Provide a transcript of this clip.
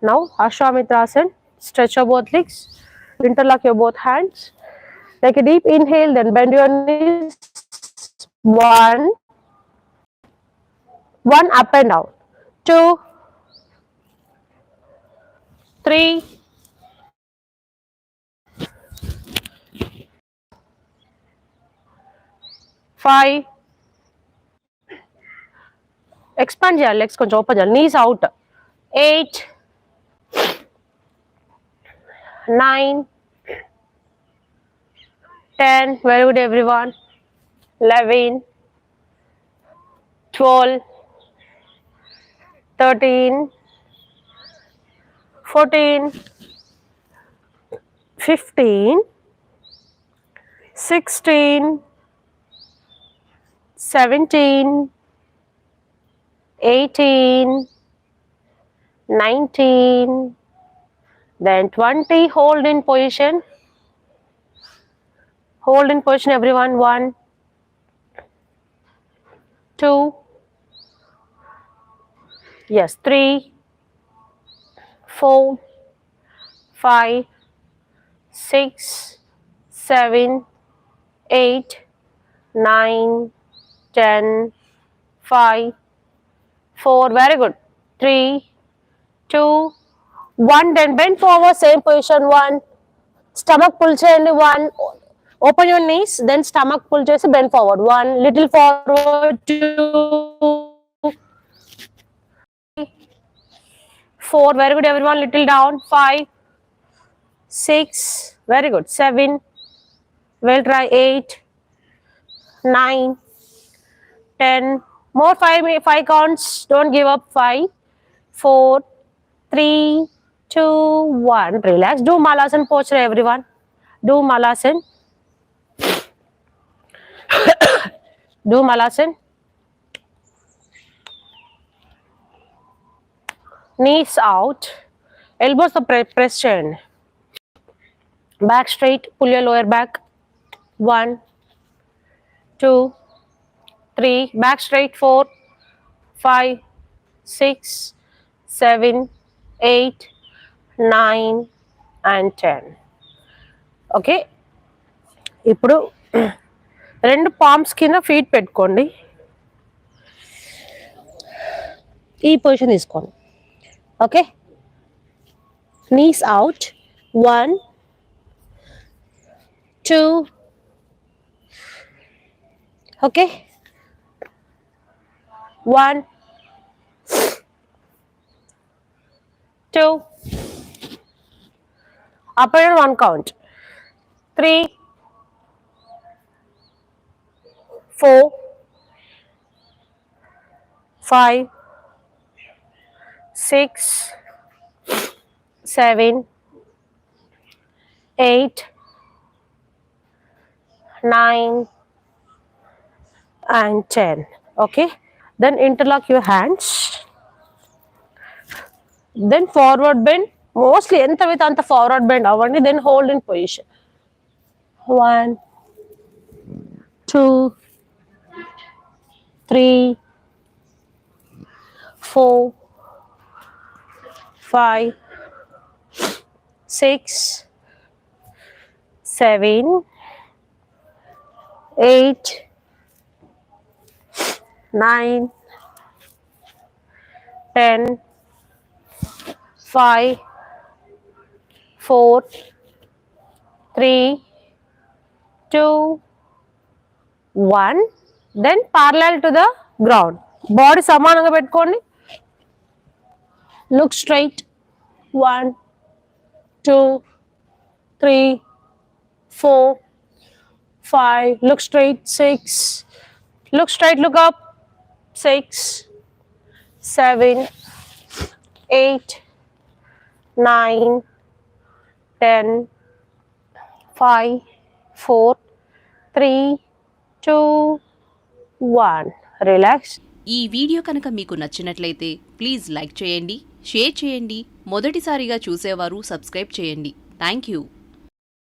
Now Ashwamitrasana. Stretch your both legs. Interlock your both hands. Take a deep inhale, then bend your knees. One up and down. 2, 3, 5. Expand your legs, కొంచెం open చేయాలి. Knees out. 8, 9, 10. Very good, everyone. 11, 12, 13, 14, 15, 16, 17, 18, 19, then 20. Hold in position. Hold in position, everyone. 1, 2, yes, 3, 4, 5, 6, 7, 8, 9, 10, 5, 4. Very good. 3, 2, 1. Then bend forward, same position. 1. Stomach pull cheyandi. 1. Open your knees, then stomach pull chesi bend forward. 1. Little forward. 2, 4. Very good, everyone. Little down. 5, 6. Very good. 7. Well try. 8, 9, 10. More 5 counts. Don't give up. 5, 4, 3, 2, 1. Relax. Do Malasana posture, everyone. Do Malasana. Do Malasana. Knees out. Elbows press చేయండి. Back straight. Pull your lower back. 1, 2, 3. Back straight. 4, 5, 6, 7, 8, 9 and 10. Okay, ఇప్పుడు 2 palms కింద feet పెట్టుకోండి. ఈ position తీసుకోండి. Okay, knees out. 1, 2. Okay, 1, 2. Up and 1 count. 3, 4, 5, 6, 7, 8, 9 and 10. Okay, then interlock your hands. Then forward bend. Mostly enta with anta forward bend avandi. Then hold in position. 1, 2, 3, 4, 5, 6, 7, 8, 9, 10, 5, 4, 3, 2, 1. Then parallel to the ground. Body సమానంగా పెట్టుకోండి. Look straight. 1, 2, 3, 4, 5. Look straight. 6. Look straight. Look up. 6, 7, 8, 9, 10, 5, 4, 3, 2, 1. Relax. ఈ video కనుక మీకు నచ్చినట్లయితే please like చేయండి, share చేయండి. మొదటిసారిగా చూసేవారు సబ్స్క్రైబ్ చేయండి. Thank you.